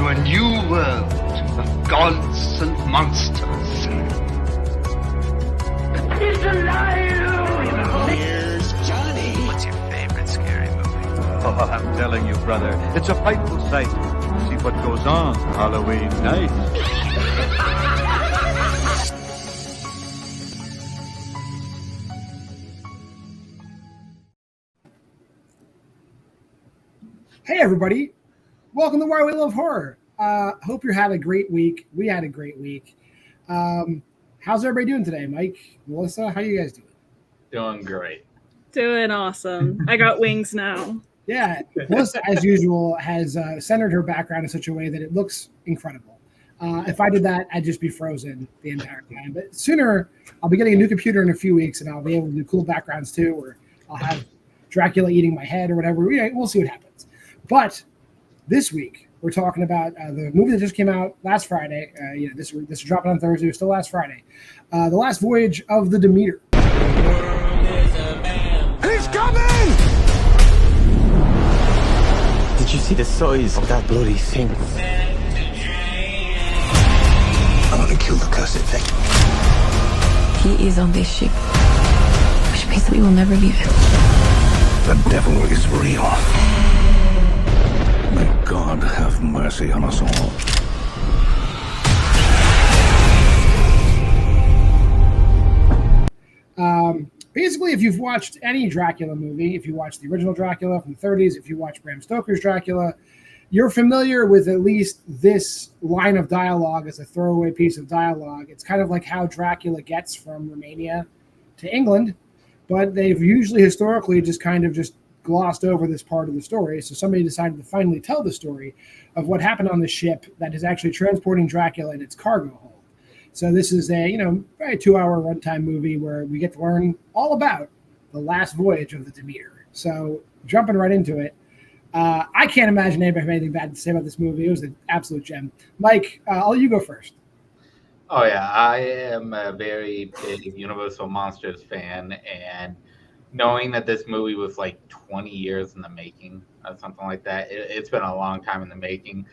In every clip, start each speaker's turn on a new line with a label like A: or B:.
A: to a new world of gods and monsters.
B: It's alive!
C: Here's Johnny.
D: What's your favorite scary movie?
E: Oh, I'm telling you, brother, it's a frightful sight. See what goes on Halloween night.
F: Hey everybody, welcome to Why We Love Horror. Hope you're having a great week. We had a great week. How's everybody doing today? Mike, Melissa, how you guys doing?
G: Doing great.
H: Doing awesome. I got wings now.
F: Yeah, Melissa, as usual, has centered her background in such a way that it looks incredible. If I did that, I'd just be frozen the entire time. But sooner, I'll be getting a new computer in a few weeks, and I'll be able to do cool backgrounds too, or I'll have Dracula eating my head or whatever. We'll see what happens. But this week, we're talking about the movie that just came out last Friday. This is dropping on Thursday. It's still last Friday. The Last Voyage of the Demeter.
C: He's coming!
I: Did you see the size of that bloody thing?
C: I'm gonna kill the cursed thing.
J: He is on this ship, which means that we will never leave it.
C: The devil is real. May God have mercy on us all.
F: Basically, if you've watched any Dracula movie, if you watched the original Dracula from the 30s, if you watched Bram Stoker's Dracula, you're familiar with at least this line of dialogue as a throwaway piece of dialogue. It's kind of like how Dracula gets from Romania to England, but they've usually historically just glossed over this part of the story. So somebody decided to finally tell the story of what happened on the ship that is actually transporting Dracula in its cargo hold. So this is a 2-hour runtime movie where we get to learn all about the last voyage of the Demeter. So jumping right into it, I can't imagine anybody have anything bad to say about this movie. It was an absolute gem. Mike, I'll let you go first.
G: Oh yeah, I am a very big Universal Monsters fan, and knowing that this movie was like 20 years in the making or something like that, it's been a long time in the making.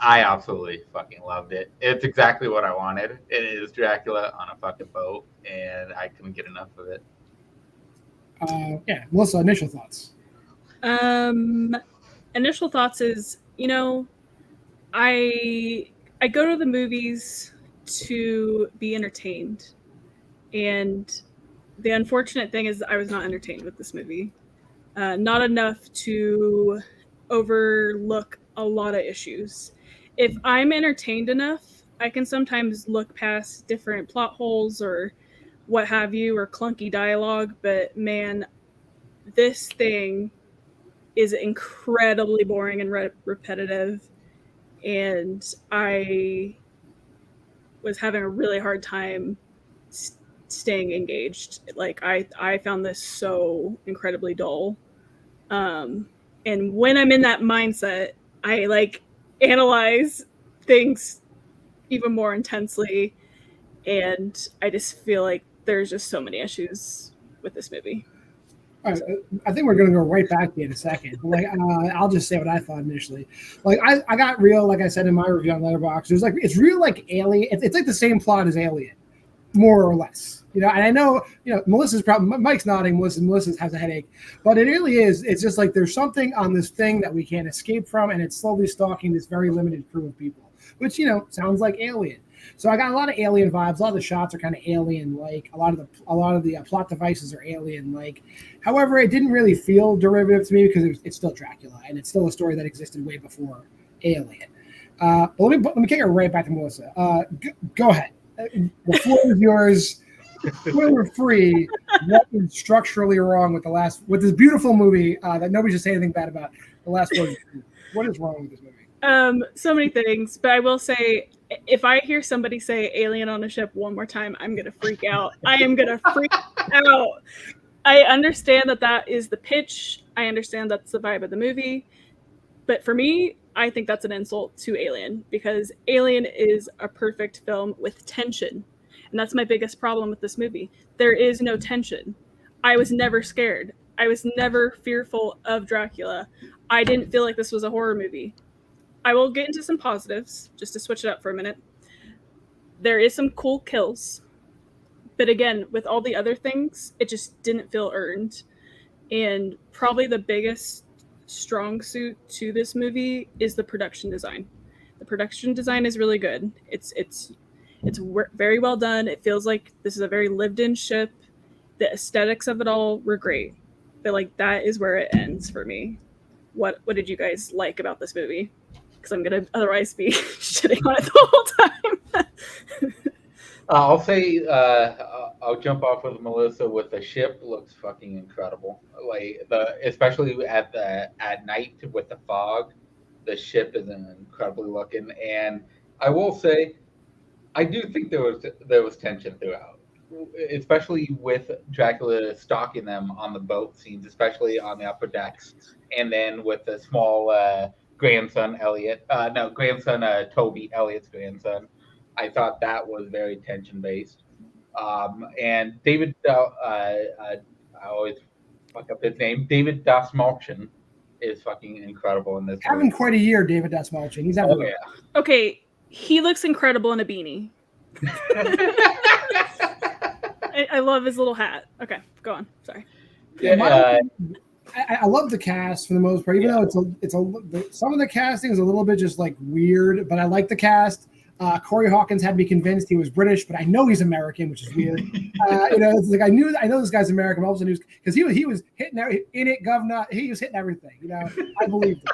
G: I absolutely fucking loved it. It's exactly what I wanted. It is Dracula on a fucking boat, and I couldn't get enough of it.
F: Melissa, initial thoughts.
H: Initial thoughts is, I go to the movies to be entertained, and the unfortunate thing is I was not entertained with this movie. Not enough to overlook a lot of issues. If I'm entertained enough, I can sometimes look past different plot holes or what have you, or clunky dialogue, but man, this thing is incredibly boring and repetitive, and I was having a really hard time staying engaged. Like I found this so incredibly dull. And when I'm in that mindset, I analyze things even more intensely, and I just feel like there's just so many issues with this movie.
F: All right, I think we're going to go right back to you in a second. But I'll just say what I thought initially. I got real, like I said in my review on Letterboxd. It's real like Alien. It's like the same plot as Alien, more or less. And I know, Melissa's probably, Mike's nodding, Melissa has a headache, but it really is. It's just like there's something on this thing that we can't escape from, and it's slowly stalking this very limited crew of people, which, sounds like Alien. So I got a lot of Alien vibes. A lot of the shots are kind of Alien-like. A lot of the plot devices are Alien-like. However, it didn't really feel derivative to me because it's still Dracula, and it's still a story that existed way before Alien. But let me kick it right back to Melissa. Go ahead. The floor is yours. Spoiler free. What is structurally wrong with this beautiful movie that nobody should say anything bad about? The Last Voyage. What is wrong with this movie?
H: So many things, but I will say, if I hear somebody say alien on a ship one more time, I'm gonna freak out. I am gonna freak out. I understand that is the pitch. I understand that's the vibe of the movie, but for me, I think that's an insult to Alien, because Alien is a perfect film with tension. And that's my biggest problem with this movie. There is no tension. I was never scared. I was never fearful of Dracula. I didn't feel like this was a horror movie. I will get into some positives just to switch it up for a minute. There is some cool kills, but again, with all the other things, it just didn't feel earned. And probably the biggest strong suit to this movie is the production design. The production design is really good. It's very well done. It feels like this is a very lived-in ship. The aesthetics of it all were great, but like that is where it ends for me. What did you guys like about this movie? Because I'm gonna otherwise be shitting on it the whole time.
G: I'll say I'll jump off with Melissa with the ship looks fucking incredible. Like especially at night with the fog, the ship is incredibly looking. And I will say, I do think there was tension throughout, especially with Dracula stalking them on the boat scenes, especially on the upper decks, and then with the small grandson Toby, Elliot's grandson. I thought that was very tension based. And David, I always fuck up his name. David Dastmalchian is fucking incredible in this.
F: Having quite a year, David Dastmalchian. He's having.
G: Oh yeah.
H: Okay, he looks incredible in a beanie. I love his little hat. Okay, go on. Sorry.
F: Yeah, I love the cast for the most part, even though some of the casting is a little bit just like weird, but I like the cast. Corey Hawkins had me convinced he was British, but I know he's American, which is weird. It's like I know this guy's American. All of a sudden, because he was hitting in it, governor. He was hitting everything. I believed it.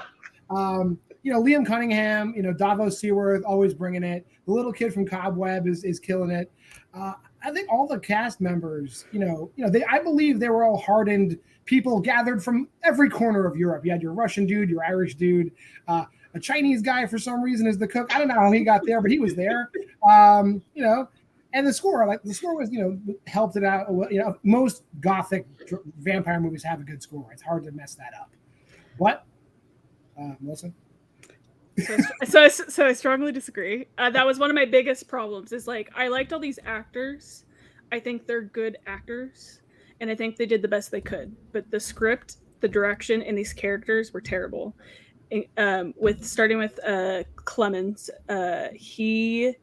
F: Liam Cunningham, Davos Seaworth, always bringing it. The little kid from Cobweb is killing it. I think all the cast members, I believe they were all hardened people gathered from every corner of Europe. You had your Russian dude, your Irish dude, a Chinese guy for some reason is the cook. I don't know how he got there, but he was there. And the score was, helped it out. Most gothic vampire movies have a good score. It's hard to mess that up. What? Melissa?
H: So I strongly disagree. That was one of my biggest problems. Is like I liked all these actors. I think they're good actors, and I think they did the best they could. But the script, the direction, and these characters were terrible. Starting with Clemens, he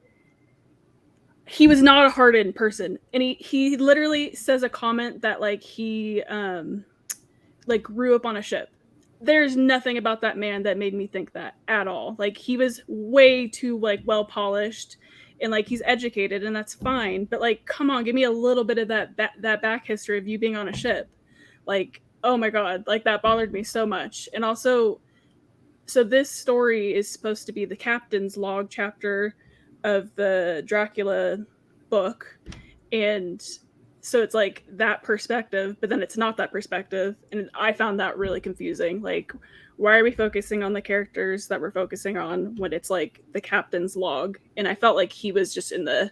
H: was not a hardened person, and he literally says a comment that like he grew up on a ship. There's nothing about that man that made me think that at all. Like he was way too well polished, and like he's educated, and that's fine. But like, come on, give me a little bit of that back history of you being on a ship. Like, oh my god, like that bothered me so much. And also, so this story is supposed to be the captain's log chapter of the Dracula book, and so it's like that perspective, but then it's not that perspective. And I found that really confusing. Like, why are we focusing on the characters that we're focusing on when it's like the captain's log? And I felt like he was just in the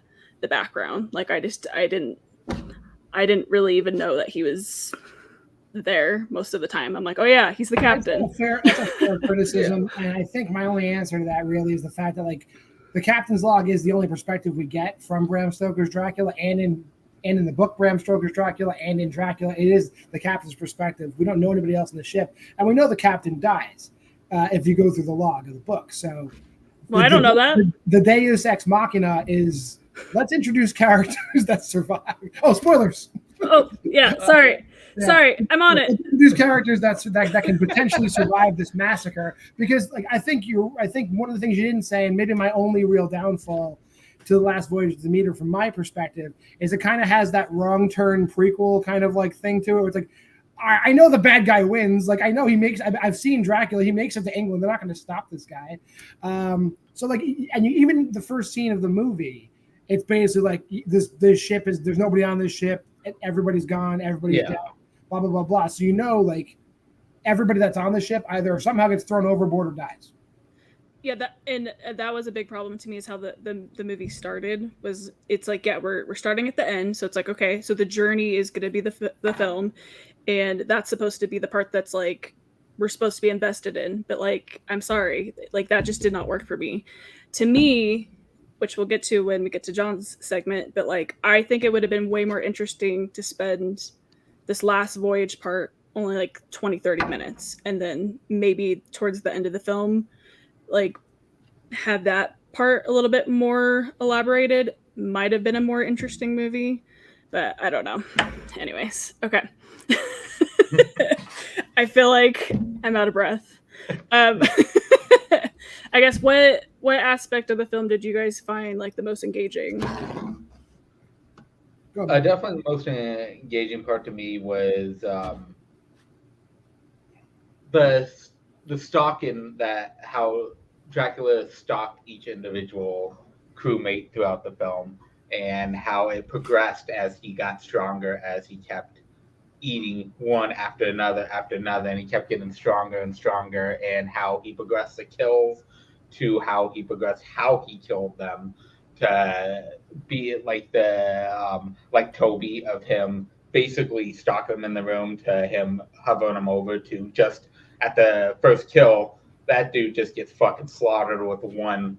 H: background. Like I didn't really even know that he was there most of the time. I'm like, oh yeah, he's the captain.
F: That's a fair criticism. Yeah. And I think my only answer to that really is the fact that like the captain's log is the only perspective we get from Bram Stoker's Dracula, and in the book Bram Stoker's Dracula, and in Dracula, it is the captain's perspective. We don't know anybody else in the ship, and we know the captain dies if you go through the log of the book. So,
H: I don't know that.
F: The Deus Ex Machina is let's introduce characters that survive. Oh, spoilers!
H: Oh yeah, sorry. Yeah. Sorry, I'm on it.
F: These characters that can potentially survive this massacre, because like I think one of the things you didn't say, and maybe my only real downfall to the last Voyage of Demeter from my perspective, is it kind of has that wrong turn prequel kind of like thing to it. It's like I know the bad guy wins. Like I know I've seen Dracula. He makes it to England. They're not going to stop this guy. So like, and even the first scene of the movie, it's basically like this ship is there's nobody on this ship. Everybody's gone. Everybody's dead. Blah blah blah blah. So like everybody that's on the ship either somehow gets thrown overboard or dies.
H: Yeah, that was a big problem to me, is how the movie started. Was it's like, yeah, we're starting at the end, so it's like, okay, so the journey is going to be the film, and that's supposed to be the part that's like we're supposed to be invested in. But like, I'm sorry, like that just did not work for me. To me, which we'll get to when we get to John's segment, but like I think it would have been way more interesting to spend this last voyage part only like 20-30 minutes, and then maybe towards the end of the film like have that part a little bit more elaborated, might have been a more interesting movie, but I don't know. Anyways, okay. I feel like I'm out of breath. I guess what aspect of the film did you guys find like the most engaging?
G: Definitely the most engaging part to me was the stalking, that how Dracula stalked each individual crewmate throughout the film, and how it progressed as he got stronger, as he kept eating one after another, and he kept getting stronger and stronger, and how he progressed the kills to how he progressed how he killed them, to be like like Toby, of him basically stalking him in the room, to him hovering him over, to just at the first kill, that dude just gets fucking slaughtered with one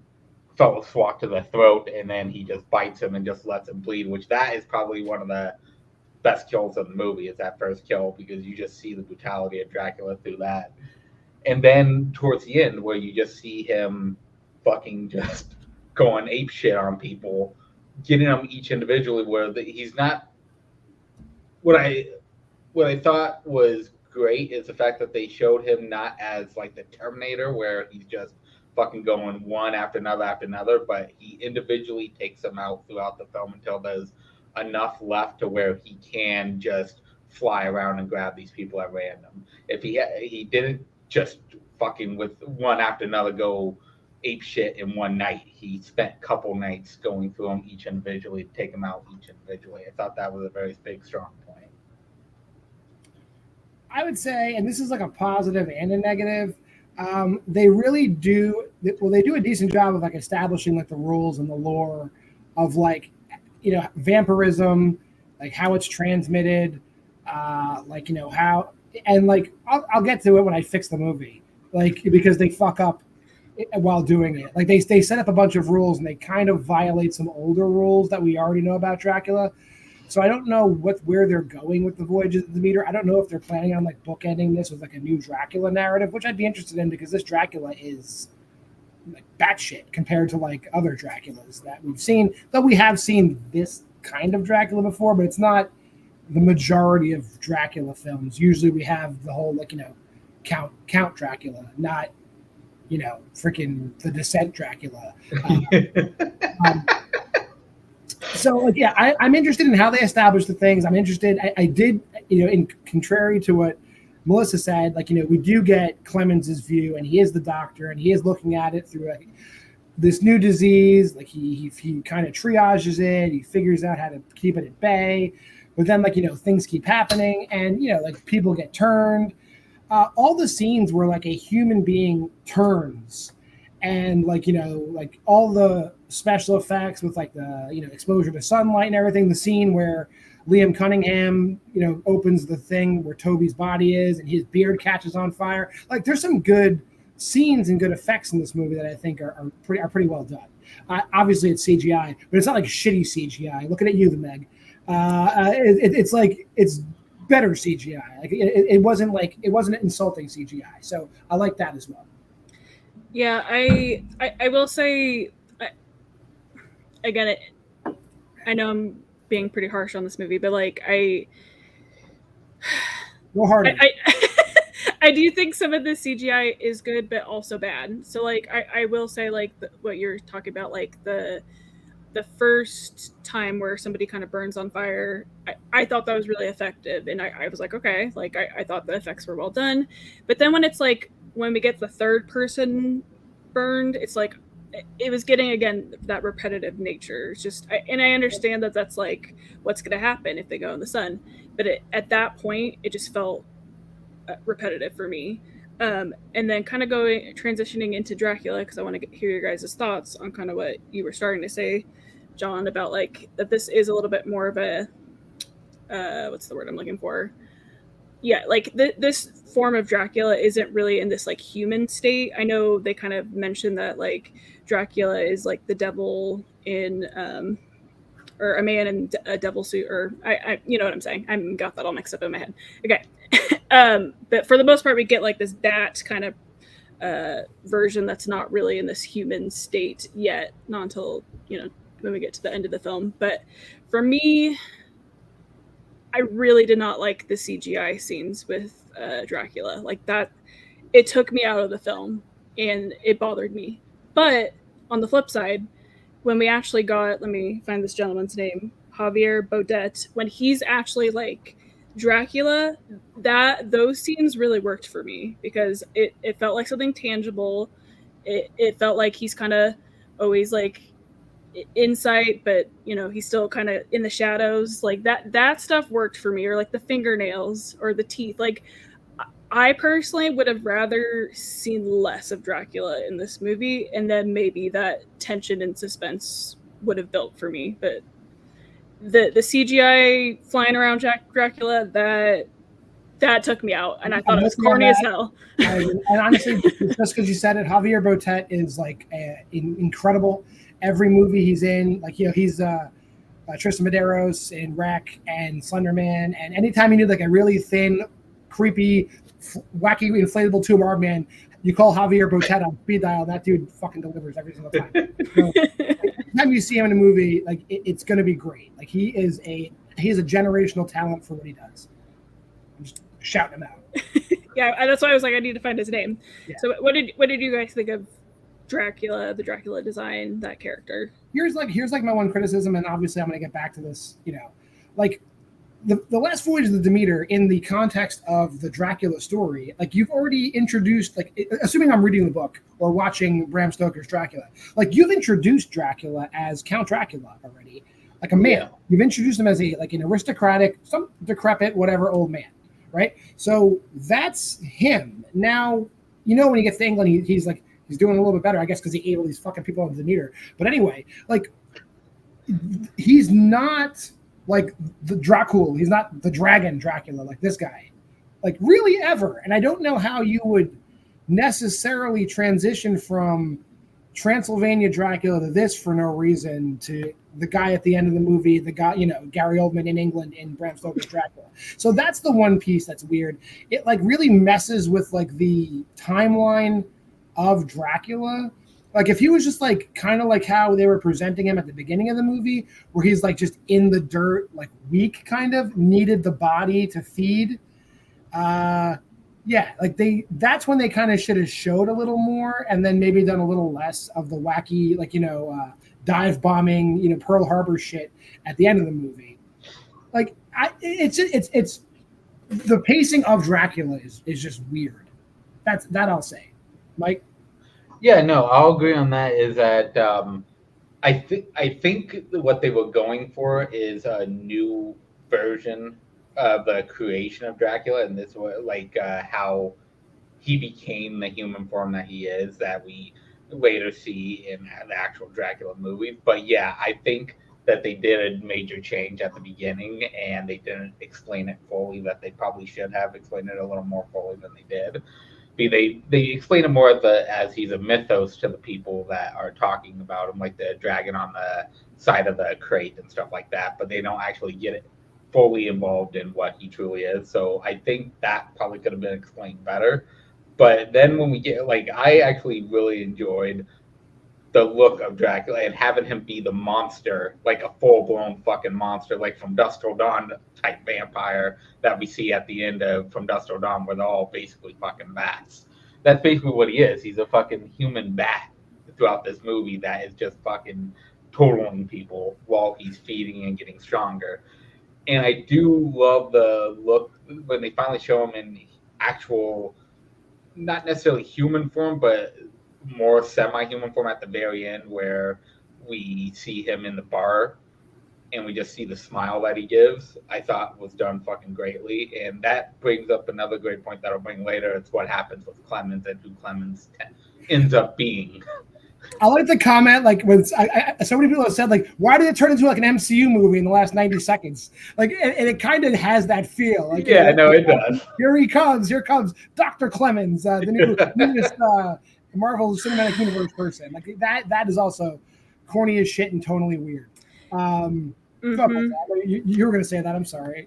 G: fellow swat to the throat, and then he just bites him and just lets him bleed, which that is probably one of the best kills of the movie, is that first kill, because you just see the brutality of Dracula through that. And then towards the end, where you just see him fucking just going ape shit on people, getting them each individually, where he's not. What I thought was great is the fact that they showed him not as like the Terminator, where he's just fucking going one after another, but he individually takes them out throughout the film until there's enough left to where he can just fly around and grab these people at random. If he didn't just fucking with one after another go ape shit in one night, he spent a couple nights going through them each individually to take them out each individually. I thought that was a very big, strong point.
F: I would say, and this is like a positive and a negative, they really do, well, they do a decent job of like establishing like the rules and the lore of like, you know, vampirism, like how it's transmitted, like, you know, how, and like, I'll get to it when I fix the movie, like, because they fuck up while doing it. Like they set up a bunch of rules and they kind of violate some older rules that we already know about Dracula. So I don't know where they're going with the Voyage of the Demeter. I don't know if they're planning on like bookending this with like a new Dracula narrative, which I'd be interested in, because this Dracula is like batshit compared to like other Draculas that we've seen. Though we have seen this kind of Dracula before, but it's not the majority of Dracula films. Usually we have the whole like, you know, Count Dracula, not, you know, freaking the Descent Dracula. So like, yeah, I'm interested in how they establish the things. I'm interested. I did, you know, in contrary to what Melissa said, like, you know, we do get Clemens's view, and he is the doctor, and he is looking at it through like this new disease. Like he kind of triages it. He figures out how to keep it at bay. But then, like, you know, things keep happening, and, you know, like people get turned. All the scenes where like a human being turns, and like, you know, like all the special effects with like the, you know, exposure to sunlight and everything. The scene where Liam Cunningham, you know, opens the thing where Toby's body is and his beard catches on fire. Like there's some good scenes and good effects in this movie that I think are pretty well done. Obviously it's CGI, but it's not like shitty CGI. Looking at you, the Meg. It's like, it's better CGI. Like it wasn't insulting CGI. So I like that as well.
H: Yeah, I will say, again, I know I'm being pretty harsh on this movie, but like
F: Go harder.
H: I do think some of the CGI is good, but also bad. So like I will say, like what you're talking about, like the first time where somebody kind of burns on fire, I thought that was really effective, and I was like, okay, like I thought the effects were well done. But then when it's like, when we get the third person burned, it's like it was getting, again, that repetitive nature. It's just, and I understand that that's like what's going to happen if they go in the sun, but at that point it just felt repetitive for me. And then kind of transitioning into Dracula, because I want to hear your guys' thoughts on kind of what you were starting to say, John, about like that this is a little bit more of a what's the word I'm looking for? Yeah, like this form of Dracula isn't really in this like human state. I know they kind of mentioned that like Dracula is like the devil in or a man in a devil suit, or I you know what I'm saying. I got that all mixed up in my head. Okay. But for the most part, we get like this bat kind of version that's not really in this human state yet, not until, when we get to the end of the film. But for me, I really did not like the CGI scenes with Dracula. Like that, it took me out of the film and it bothered me. But on the flip side, when we actually got, let me find this gentleman's name, Javier Bodet, when he's actually like Dracula, those scenes really worked for me because it felt like something tangible. It felt like he's kind of always like in sight, but he's still kind of in the shadows. Like that stuff worked for me, or like the fingernails or the teeth. Like I personally would have rather seen less of Dracula in this movie, and then maybe that tension and suspense would have built for me. But the CGI flying around Dracula, that took me out, and I thought it was corny as hell.
F: And honestly, just because you said it, Javier Botet is like incredible. Every movie he's in, like he's Tristan Medeiros in Wreck and Slender Man, and anytime you need like a really thin, creepy, wacky inflatable tube arm man, you call Javier Botet on speed dial. That dude fucking delivers every single time. So, anytime you see him in a movie, like it's going to be great. Like he is a generational talent for what he does. I'm just shouting him out.
H: Yeah, that's why I was like, I need to find his name.
F: Yeah.
H: So what did you guys think of Dracula, the Dracula design, that character?
F: Here's my one criticism, and obviously I'm going to get back to this. Like the last Voyage of the Demeter, in the context of the Dracula story, like you've already introduced, like assuming I'm reading the book or watching Bram Stoker's Dracula, like you've introduced Dracula as Count Dracula already, like a man. Yeah. You've introduced him as an aristocratic, some decrepit, whatever old man, right? So that's him. Now, when he gets to England, he's doing a little bit better, I guess, because he ate all these fucking people on the Demeter. But anyway, like he's not like the Dracul. He's not the dragon Dracula like this guy, like really ever. And I don't know how you would necessarily transition from Transylvania Dracula to this for no reason to the guy at the end of the movie, the guy, Gary Oldman in England in Bram Stoker's Dracula. So that's the one piece that's weird. It like really messes with like the timeline of Dracula. Like if he was just like kind of like how they were presenting him at the beginning of the movie, where he's like just in the dirt, like weak, kind of needed the body to feed. That's when they kind of should have showed a little more, and then maybe done a little less of the wacky, like dive bombing, Pearl Harbor shit at the end of the movie. Like it's the pacing of Dracula is just weird. That I'll say. Mike?
G: Yeah, no, I'll agree on that. Is that I think what they were going for is a new version of the creation of Dracula, and this was like how he became the human form that he is, that we later see in the actual Dracula movie. But yeah, I think that they did a major change at the beginning, and they didn't explain it fully. That they probably should have explained it a little more fully than they did. They explain it more as he's a mythos to the people that are talking about him, like the dragon on the side of the crate and stuff like that, but they don't actually get it fully involved in what he truly is. So I think that probably could have been explained better. But then when we get, like, I actually really enjoyed the look of Dracula and having him be the monster, like a full-blown fucking monster, like from Dusk Till Dawn type vampire that we see at the end of From Dusk Till Dawn, where they're all basically fucking bats. That's basically what he is. He's a fucking human bat throughout this movie that is just fucking totaling people while he's feeding and getting stronger. And I do love the look when they finally show him in actual, not necessarily human form, but more semi-human form at the very end, where we see him in the bar and we just see the smile that he gives. I thought was done fucking greatly. And that brings up another great point that I'll bring later. It's what happens with Clemens and who Clemens ends up being.
F: I like the comment, like, when so many people have said, like, why did it turn into like an MCU movie in the last 90 seconds? Like, and it kind of has that feel. Like,
G: yeah, no, it does.
F: Here comes Dr. Clemens, the newest Marvel Cinematic Universe person. Like, that is also corny as shit and totally weird. You were going to say that. I'm sorry.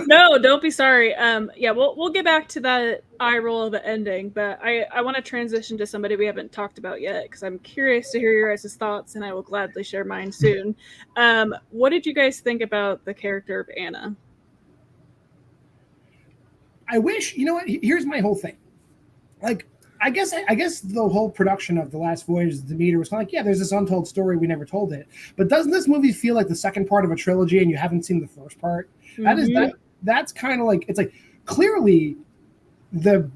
H: No, don't be sorry. Yeah, we'll get back to that eye roll of the ending, but I want to transition to somebody we haven't talked about yet because I'm curious to hear your guys' thoughts, and I will gladly share mine soon. What did you guys think about the character of Anna?
F: I wish, you know what? Here's my whole thing. Like, I guess the whole production of The Last Voyage of Demeter was kind of like, yeah, there's this untold story, we never told it. But doesn't this movie feel like the second part of a trilogy and you haven't seen the first part? That's kind of like, it's like clearly the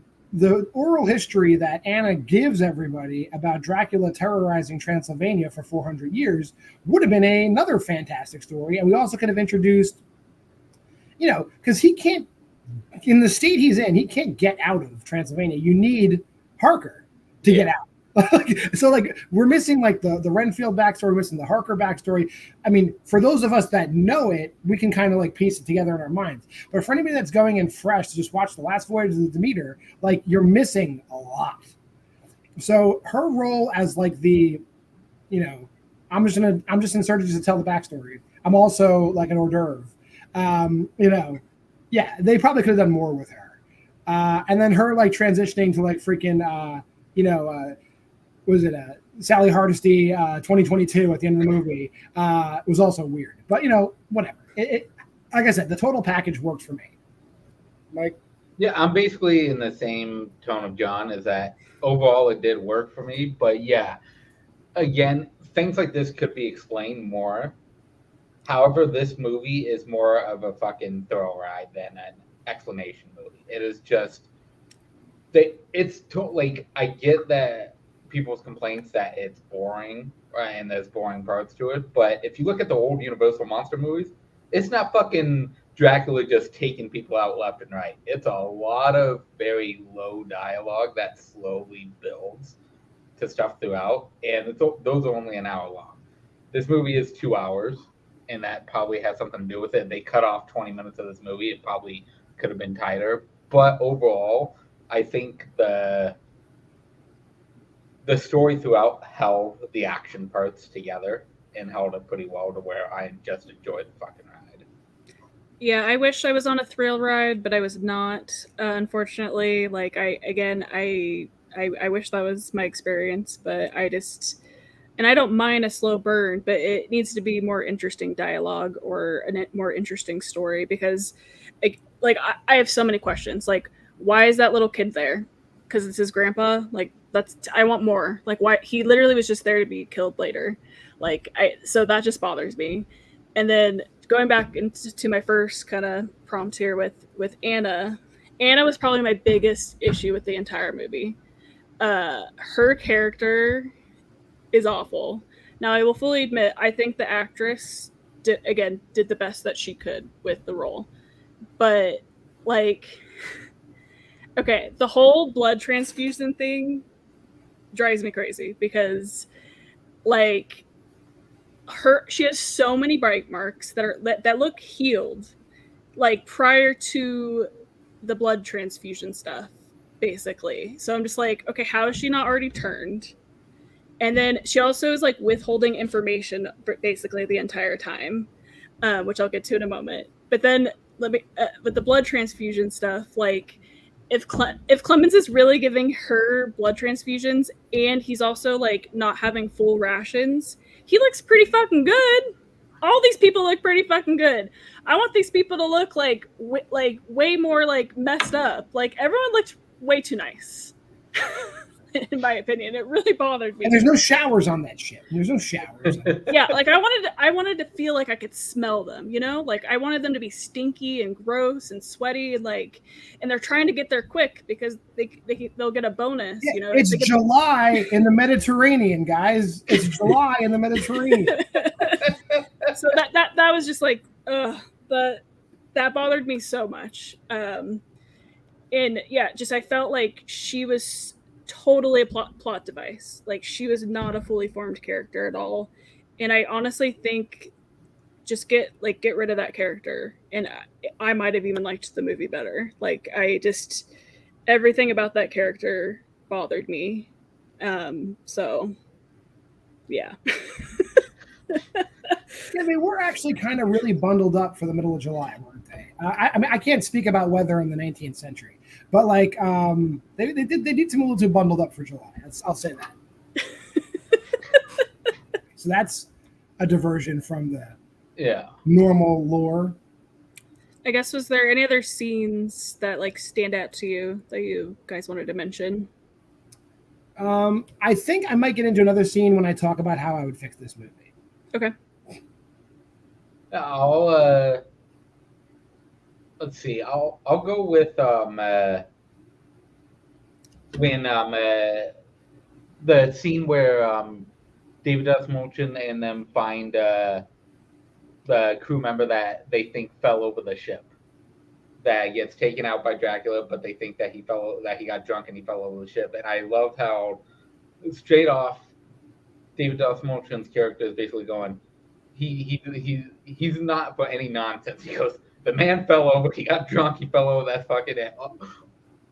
F: oral history that Anna gives everybody about Dracula terrorizing Transylvania for 400 years would have been another fantastic story. And we also could have introduced, you know, because he can't, in the state he's in, he can't get out of Transylvania. You need Harker to get out. So like we're missing like the Renfield backstory, we're missing the Harker backstory. I mean, for those of us that know it, we can kind of like piece it together in our minds. But for anybody that's going in fresh to just watch The Last Voyage of the Demeter, like you're missing a lot. So her role as like the, you know, I'm just inserted just to tell the backstory. I'm also like an hors d'oeuvre. You know, yeah, they probably could have done more with her. And then her like transitioning to like freaking, you know, was it Sally Hardesty 2022 at the end of the movie was also weird. But, you know, whatever. It like I said, the total package worked for me. Mike?
G: Yeah, I'm basically in the same tone of John, is that overall it did work for me. But yeah, again, things like this could be explained more. However, this movie is more of a fucking thrill ride than an explanation movie. It is just, like, I get that people's complaints that it's boring, right, and there's boring parts to it, but if you look at the old Universal monster movies, it's not fucking Dracula just taking people out left and right. It's a lot of very low dialogue that slowly builds to stuff throughout, and those are only an hour long. This movie is 2 hours. And that probably has something to do with it. They cut off 20 minutes of this movie. It probably could have been tighter. But overall, I think the story throughout held the action parts together and held it pretty well to where I just enjoyed the fucking ride.
H: Yeah, I wish I was on a thrill ride, but I was not, unfortunately. Like, I wish that was my experience, but and I don't mind a slow burn, but it needs to be more interesting dialogue or a more interesting story because, I have so many questions. Like, why is that little kid there? Because it's his grandpa. Like, I want more. Like, why he literally was just there to be killed later. Like, so that just bothers me. And then going back into my first kind of prompt here with Anna. Anna was probably my biggest issue with the entire movie. Her character is awful. Now, I will fully admit, I think the actress did the best that she could with the role. But, like, okay, the whole blood transfusion thing drives me crazy because, like, she has so many bite marks that look healed, like, prior to the blood transfusion stuff, basically. So I'm just like, okay, how is she not already turned? And then she also is like withholding information basically the entire time, which I'll get to in a moment. But then with the blood transfusion stuff, like if Clemens is really giving her blood transfusions and he's also like not having full rations, he looks pretty fucking good. All these people look pretty fucking good. I want these people to look like way more like messed up. Like everyone looked way too nice. In my opinion, it really bothered me.
F: And there's no showers on that ship. There's no showers.
H: Yeah, like I wanted to feel like I could smell them, you know? Like I wanted them to be stinky and gross and sweaty and they're trying to get there quick because they'll get a bonus,
F: yeah,
H: you know.
F: It's July in the Mediterranean, guys. It's July in the Mediterranean.
H: So that was just like that bothered me so much. And yeah, just I felt like she was totally a plot device. Like she was not a fully formed character at all, and I honestly think just get rid of that character, and I might have even liked the movie better. Like everything about that character bothered me. So yeah.
F: Yeah, they were actually kind of really bundled up for the middle of July, weren't they? I mean, I can't speak about weather in the 19th century, but like they did seem a little too bundled up for July. I'll say that. So that's a diversion from the normal lore.
H: I guess, was there any other scenes that like stand out to you that you guys wanted to mention?
F: I think I might get into another scene when I talk about how I would fix this movie.
H: Okay.
G: Let's see. I'll go with when the scene where David Dastmalchian and them find the crew member that they think fell over the ship, that gets taken out by Dracula, but they think that he got drunk and he fell over the ship. And I love how straight off David Dastmalchian's character is basically going, he's not for any nonsense. He goes, the man fell over, he got drunk, he fell over that fucking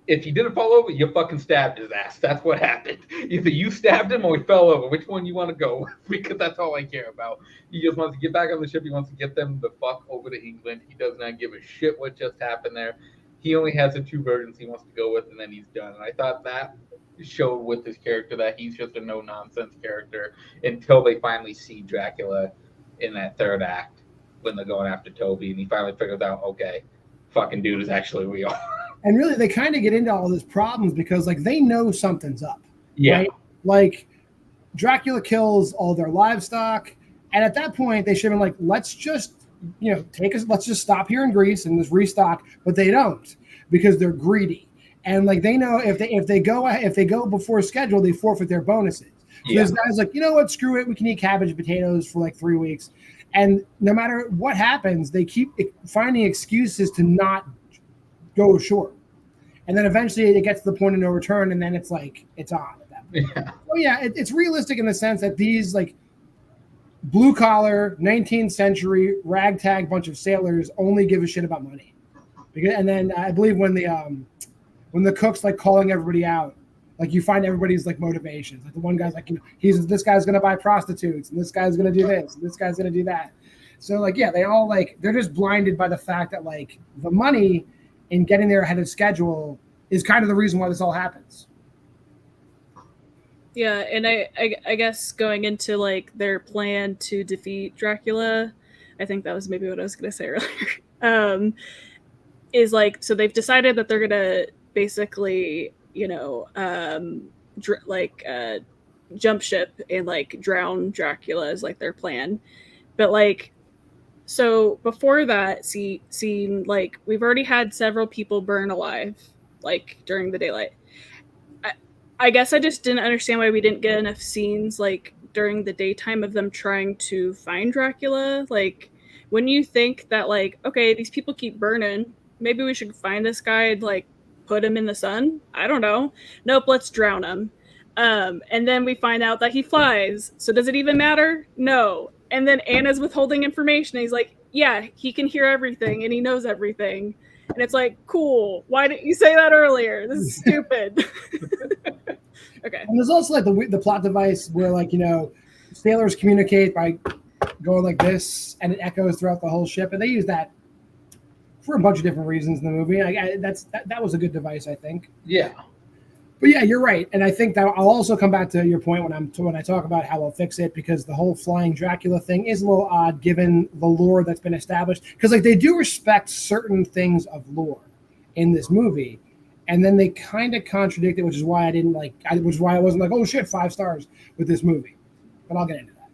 G: if he didn't fall over, you fucking stabbed his ass. That's what happened. Either you stabbed him or he fell over. Which one you want to go with? Because that's all I care about. He just wants to get back on the ship. He wants to get them the fuck over to England. He does not give a shit what just happened there. He only has the two versions he wants to go with, and then he's done. And I thought that showed with his character that he's just a no-nonsense character until they finally see Dracula in that third act when they're going after Toby, and he finally figures out, okay, fucking dude is actually real.
F: And really, they kind of get into all these problems because, like, they know something's up.
G: Yeah.
F: Right? Like, Dracula kills all their livestock, and at that point, they should have been like, let's just, let's just stop here in Greece and just restock. But they don't because they're greedy, and like they know if they go before schedule, they forfeit their bonuses. So this guy's like, you know what, screw it, we can eat cabbage and potatoes for like 3 weeks, and no matter what happens, they keep finding excuses to not go ashore, and then eventually it gets to the point of no return, and then it's like it's on at that point.
G: Yeah.
F: So yeah, it's realistic in the sense that these like blue collar 19th century ragtag bunch of sailors only give a shit about money. And then I believe when the cook's like calling everybody out, like you find everybody's like motivations. Like the one guy's like, this guy's gonna buy prostitutes, and this guy's gonna do this, and this guy's gonna do that. So like they all like they're just blinded by the fact that like the money in getting there ahead of schedule is kind of the reason why this all happens.
H: Yeah, and I guess going into like their plan to defeat Dracula, I think that was maybe what I was gonna say earlier. Is like, so they've decided that they're gonna basically, jump ship and like drown Dracula is like their plan. But like, so before that scene, like we've already had several people burn alive, like during the daylight. I guess I just didn't understand why we didn't get enough scenes like during the daytime of them trying to find Dracula. Like, when you think that like, okay, these people keep burning, maybe we should find this guy and like put him in the sun. I don't know. Nope, let's drown him. And then we find out that he flies. So does it even matter? No. And then Anna's withholding information. And he's like, yeah, he can hear everything and he knows everything. And it's like, cool. Why didn't you say that earlier? This is stupid. Okay.
F: And there's also like the plot device where like, sailors communicate by going like this and it echoes throughout the whole ship. And they use that for a bunch of different reasons in the movie. That was a good device, I think.
G: Yeah.
F: But yeah, you're right, and I think that I'll also come back to your point when I talk about how we'll fix it, because the whole flying Dracula thing is a little odd given the lore that's been established. Because like they do respect certain things of lore in this movie, and then they kind of contradict it, which is why I wasn't like, oh shit, 5 stars with this movie. But I'll get into that.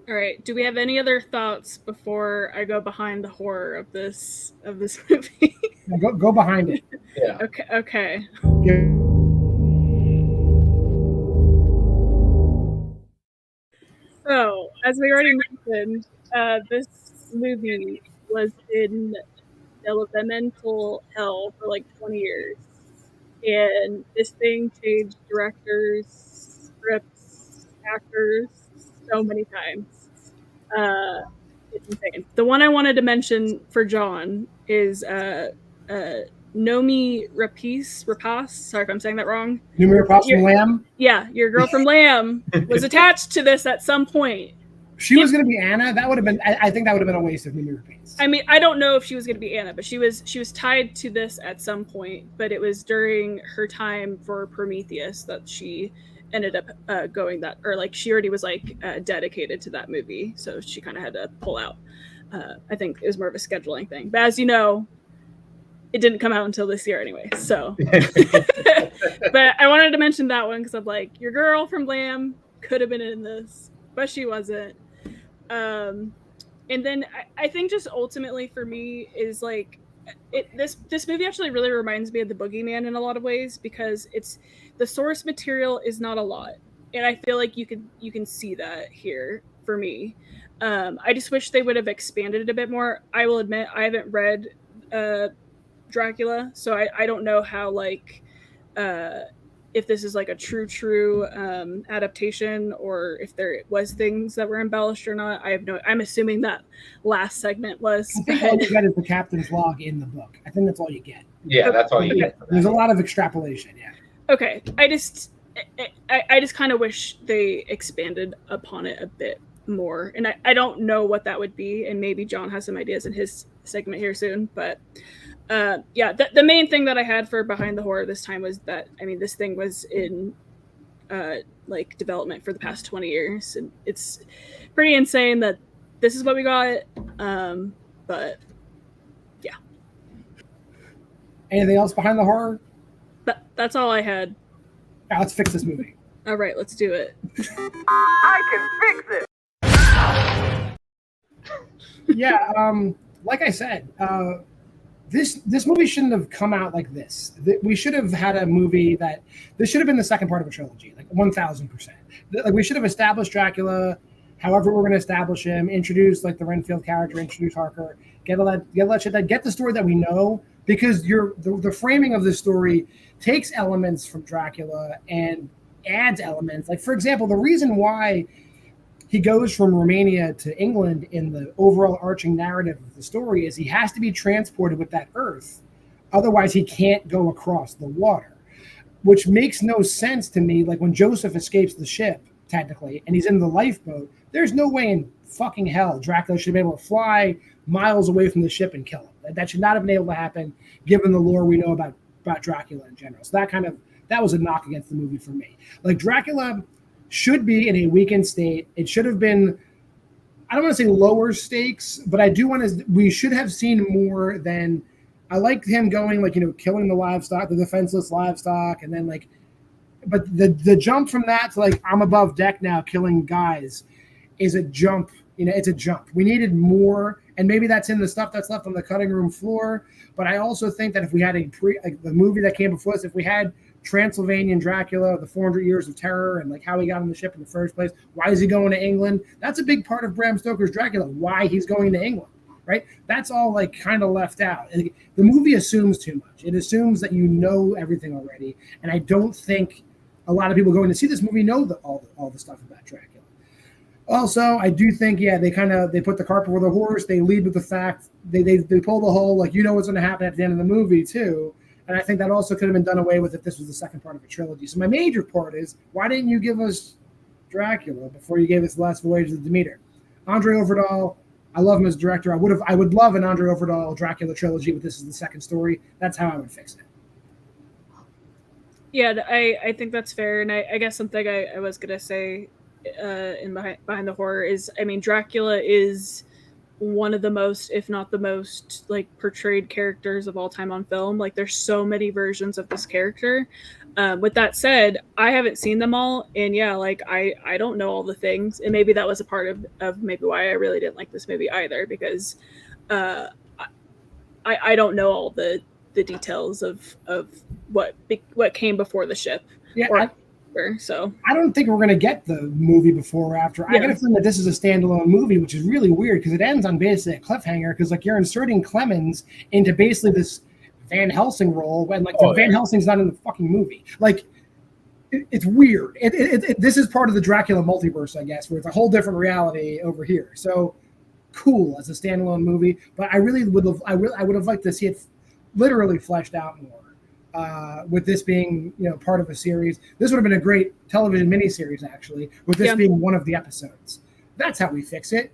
H: All right. Do we have any other thoughts before I go behind the horror of this movie?
F: Yeah, go behind it.
G: Yeah.
H: Okay. So, as we already mentioned, this movie was in developmental hell for like 20 years. And this thing changed directors, scripts, actors so many times. It's insane. The one I wanted to mention for John is Nomi Rapace. Sorry if I'm saying that wrong.
F: Nomi Rapace from Lamb?
H: Yeah, your girl from Lamb was attached to this at some point.
F: She was going to be Anna. That would have been. I think that would have been a waste of Mimi Repeats.
H: I mean, I don't know if she was going to be Anna, but she was tied to this at some point. But it was during her time for Prometheus that she ended up going that, or like she already was like dedicated to that movie, so she kind of had to pull out. I think it was more of a scheduling thing. But as you know, it didn't come out until this year anyway. So, but I wanted to mention that one because I'm like, your girl from Lamb could have been in this, but she wasn't. And then I think just ultimately for me is like this movie actually really reminds me of The Boogeyman in a lot of ways because it's the source material is not a lot, and I feel like you can see that here for me. I just wish they would have expanded it a bit more. I will admit I haven't read Dracula, so I don't know how like if this is like a true adaptation or if there was things that were embellished or not. I'm assuming that last segment was.
F: I think all you get is the captain's log in the book. I think that's all you get.
G: Yeah, that's all you get.
F: There's a lot of extrapolation. Yeah.
H: Okay, I just kind of wish they expanded upon it a bit more, and I don't know what that would be, and maybe John has some ideas in his segment here soon, but. Yeah, the main thing that I had for Behind the Horror this time was that, I mean, this thing was in like development for the past 20 years, and it's pretty insane that this is what we got. But yeah.
F: Anything else behind the horror?
H: That's all I had.
F: Now let's fix this movie.
H: All right, let's do it.
B: I can fix it.
F: Yeah, like I said, this movie shouldn't have come out like this. We should have had a movie that this should have been the second part of a trilogy, like 1,000%. Like we should have established Dracula, however we're going to establish him, introduce like the Renfield character, introduce Harker, get all that shit, get the story that we know, because the framing of the story takes elements from Dracula and adds elements. Like for example, the reason why he goes from Romania to England in the overall arching narrative of the story is he has to be transported with that earth. Otherwise, he can't go across the water, which makes no sense to me. Like when Joseph escapes the ship, technically, and he's in the lifeboat, there's no way in fucking hell Dracula should be able to fly miles away from the ship and kill him. That should not have been able to happen, given the lore we know about Dracula in general. So that was a knock against the movie for me. Like Dracula should be in a weakened state. It should have been, I don't want to say lower stakes, but I do want to, we should have seen more than, I liked him going like, killing the livestock, the defenseless livestock. And then like, but the jump from that to like, I'm above deck now killing guys is a jump. It's a jump. We needed more. And maybe that's in the stuff that's left on the cutting room floor. But I also think that if we had the movie that came before us, if we had Transylvanian Dracula, the 400 Years of Terror, and like how he got on the ship in the first place. Why is he going to England? That's a big part of Bram Stoker's Dracula, why he's going to England, right? That's all like kind of left out. The movie assumes too much. It assumes that you know everything already. And I don't think a lot of people going to see this movie know all the stuff about Dracula. Also, I do think, yeah, they put the cart before the horse. They lead with the fact they pull the whole, like, what's going to happen at the end of the movie too. And I think that also could have been done away with if this was the second part of a trilogy. So my major part is, why didn't you give us Dracula before you gave us The Last Voyage of the Demeter? Andre Overdahl, I love him as a director. I would love an Andre Overdahl Dracula trilogy, but this is the second story. That's how I would fix it.
H: Yeah, I think that's fair. And I guess something I was going to say in behind the horror is, I mean, Dracula is one of the most, if not the most, like portrayed characters of all time on film. Like there's so many versions of this character. With that said, I haven't seen them all, and yeah, like I don't know all the things, and maybe that was a part of maybe why I really didn't like this movie either, because I don't know all the details of what came before the ship.
F: Yeah.
H: So
F: I don't think we're going to get the movie before or after. Yeah. I got a feeling that this is a standalone movie, which is really weird because it ends on basically a cliffhanger, because like you're inserting Clemens into basically this Van Helsing role when like Van Helsing's not in the fucking movie. Like it's weird. This is part of the Dracula multiverse, I guess, where it's a whole different reality over here. So cool as a standalone movie, but I would have liked to see it literally fleshed out more. With this being, part of a series. This would have been a great television miniseries, actually, with this being one of the episodes. That's how we fix it.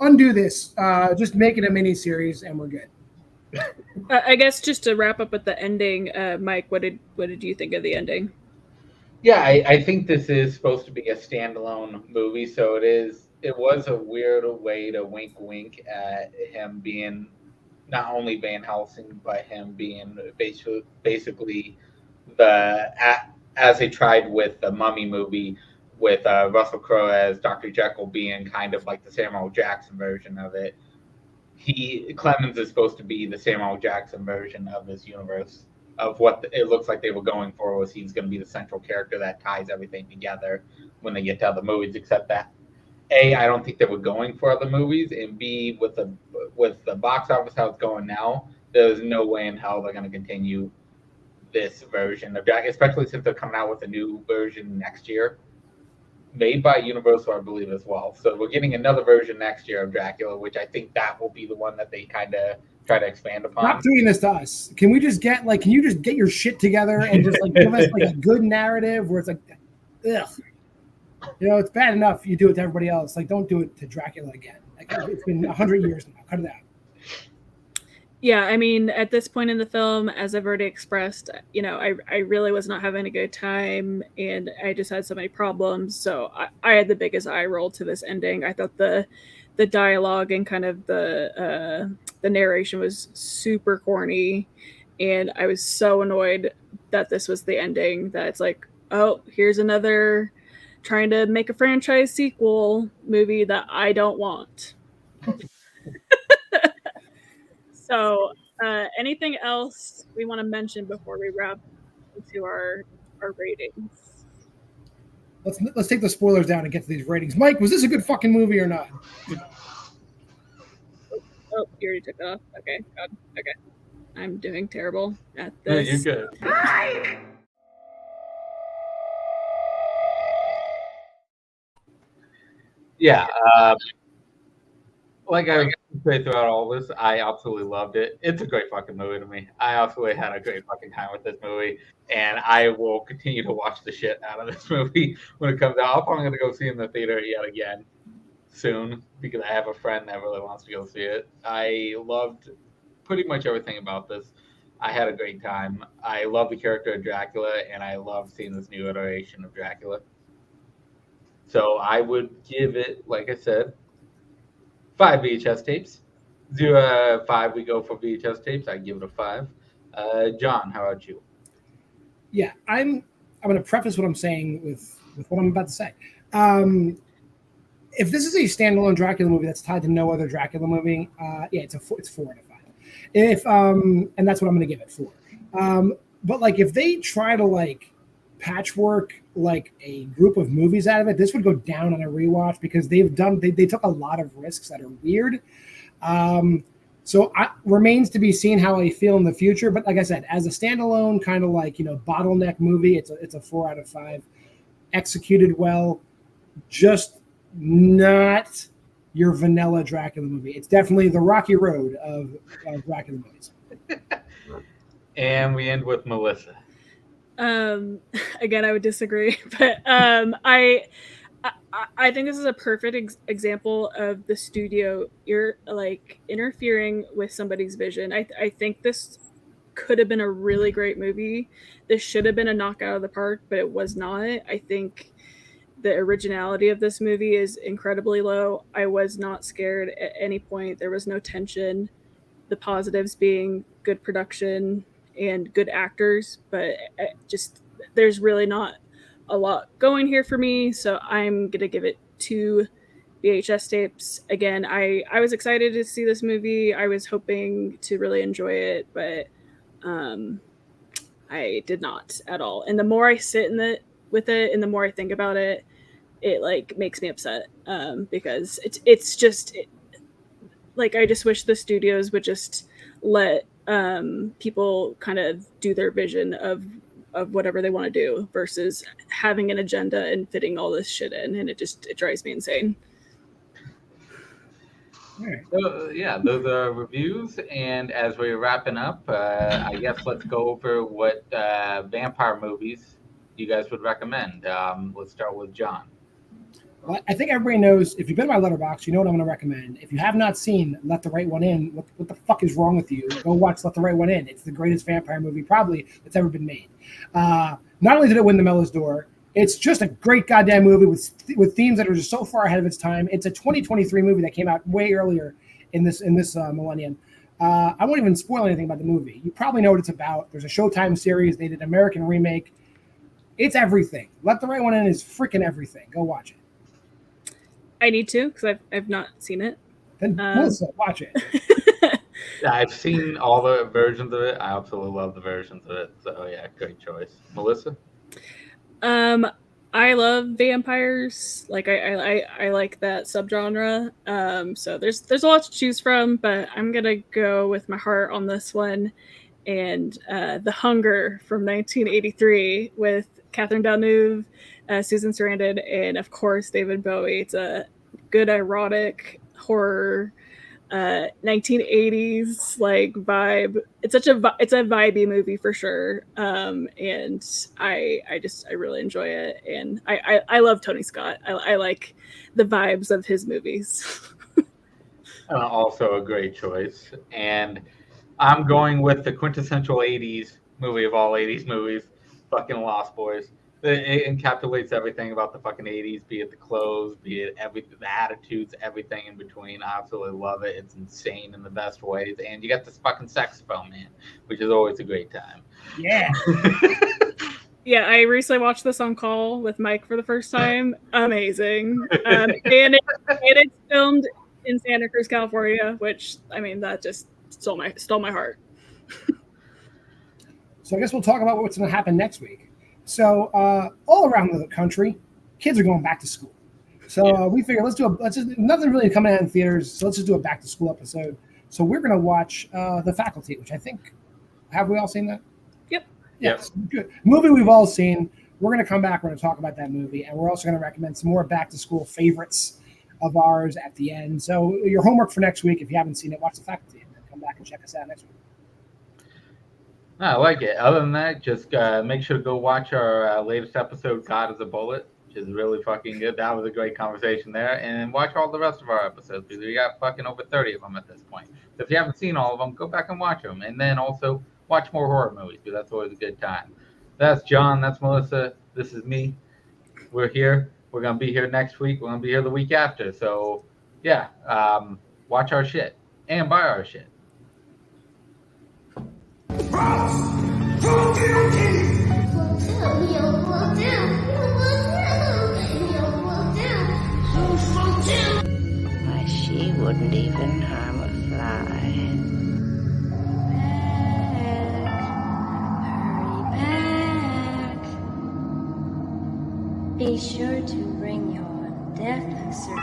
F: Undo this. Just make it a mini series, and we're good.
H: I guess just to wrap up with the ending, Mike, what did you think of the ending?
G: Yeah, I think this is supposed to be a standalone movie, so it was a weird way to wink at him being not only Van Helsing, but him being basically as they tried with the Mummy movie with Russell Crowe as Dr. Jekyll being kind of like the Samuel Jackson version of it. Clemens is supposed to be the Samuel Jackson version of this universe of what it looks like they were going for, was he's going to be the central character that ties everything together when they get to other movies, except that A, I don't think they were going for other movies, and B, with the box office how it's going now, there's no way in hell they're going to continue this version of Dracula, especially since they're coming out with a new version next year, made by Universal, I believe, as well. So we're getting another version next year of Dracula, which I think that will be the one that they kind of try to expand upon.
F: Stop doing this to us. Can you just get your shit together and just like give us like a good narrative where it's like, ugh. You know, it's bad enough you do it to everybody else. Like, don't do it to Dracula again. Like, it's been 100 years now. Cut it out.
H: Yeah, I mean, at this point in the film, as I've already expressed, you know, I really was not having a good time, and I just had so many problems. So I had the biggest eye roll to this ending. I thought the dialogue and kind of the narration was super corny, and I was so annoyed that this was the ending. That it's like, oh, here's another trying to make a franchise sequel movie that I don't want. So, anything else we want to mention before we wrap into our ratings?
F: Let's take the spoilers down and get to these ratings. Mike, was this a good fucking movie or not?
H: Oh, you already took it off. Okay, God. Okay. I'm doing terrible at this.
G: No, you're good.
B: Mike!
G: Yeah, like I say throughout all this, I absolutely loved it. It's a great fucking movie to me. I absolutely had a great fucking time with this movie, and I will continue to watch the shit out of this movie when it comes out. I'm probably gonna go see it in the theater yet again soon because I have a friend that really wants to go see it. I loved pretty much everything about this. I had a great time. I love the character of Dracula, and I love seeing this new iteration of Dracula. So I would give it, like I said, 5 VHS tapes. 5 we go for VHS tapes. I give it a 5. John, how about you?
F: Yeah, I'm going to preface what I'm saying with what I'm about to say. If this is a standalone Dracula movie that's tied to no other Dracula movie, yeah, it's 4 out of 5. And that's what I'm going to give it 4. But like, if they try to like patchwork like a group of movies out of it, this would go down on a rewatch because they took a lot of risks that are weird. So remains to be seen how I feel in the future. But like I said, as a standalone kind of like, you know, bottleneck movie, it's a 4 out of 5. Executed well, just not your vanilla Dracula movie. It's definitely the rocky road of Dracula movies.
G: And we end with Melissa.
H: Again, I would disagree, but I think this is a perfect example of the studio interfering with somebody's vision. I think this could have been a really great movie. This should have been a knockout of the park, but it was not. I think the originality of this movie is incredibly low. I was not scared at any point. There was no tension. The positives being good production and good actors, but just there's really not a lot going here for me, so I'm gonna give it 2 VHS tapes. Again, I was excited to see this movie. I was hoping to really enjoy it, but I did not at all. And the more I sit with it and the more I think about it, it like makes me upset because it's just like I just wish the studios would just let people kind of do their vision of whatever they want to do versus having an agenda and fitting all this shit in, and it drives me insane.
G: So, yeah, those are reviews, and as we're wrapping up, I guess let's go over what vampire movies you guys would recommend. Let's start with John.
F: Well, I think everybody knows, if you've been to my letterbox, you know what I'm going to recommend. If you have not seen Let the Right One In, what the fuck is wrong with you? Go watch Let the Right One In. It's the greatest vampire movie probably that's ever been made. Not only did it win the Mellors d'Or, it's just a great goddamn movie with themes that are just so far ahead of its time. It's a 2023 movie that came out way earlier in this millennium. I won't even spoil anything about the movie. You probably know what it's about. There's a Showtime series. They did an American remake. It's everything. Let the Right One In is freaking everything. Go watch it.
H: I need to, because I've not seen it.
F: Then Melissa, watch it.
G: Yeah, I've seen all the versions of it. I absolutely love the versions of it. So yeah, great choice. Melissa?
H: I love vampires. Like I like that subgenre. So there's a lot to choose from, but I'm gonna go with my heart on this one. And The Hunger from 1983 with Catherine Deneuve, Susan Sarandon, and of course David Bowie. It's a good erotic horror 1980s like vibe. It's a vibey movie for sure. And I really enjoy it, and I love Tony Scott. I like the vibes of his movies.
G: Also a great choice. And I'm going with the quintessential 80s movie of all 80s movies, fucking Lost Boys. It encapsulates everything about the fucking 80s, be it the clothes, be it everything, the attitudes, everything in between. I absolutely love it. It's insane in the best ways. And you got this fucking saxophone, man, which is always a great time.
F: Yeah.
H: Yeah, I recently watched this on call with Mike for the first time. Amazing. And it's filmed in Santa Cruz, California, which, I mean, that just stole my heart.
F: So I guess we'll talk about what's going to happen next week. So all around the country, kids are going back to school. So we figured nothing really coming out in theaters, so let's just do a back to school episode. So we're going to watch The Faculty, which I think, have we all seen that?
H: Yep.
F: Yes. Good. Movie we've all seen. We're going to come back. We're going to talk about that movie, and we're also going to recommend some more back to school favorites of ours at the end. So your homework for next week, if you haven't seen it, watch The Faculty, and then come back and check us out next week.
G: I like it. Other than that, just make sure to go watch our latest episode, God is a Bullet, which is really fucking good. That was a great conversation there. And watch all the rest of our episodes, because we got fucking over 30 of them at this point. So if you haven't seen all of them, go back and watch them. And then also watch more horror movies, because that's always a good time. That's John. That's Melissa. This is me. We're here. We're going to be here next week. We're going to be here the week after. So, yeah, watch our shit and buy our shit.
J: Why, she wouldn't even harm a fly. Hurry back. Be sure to bring your death certificate.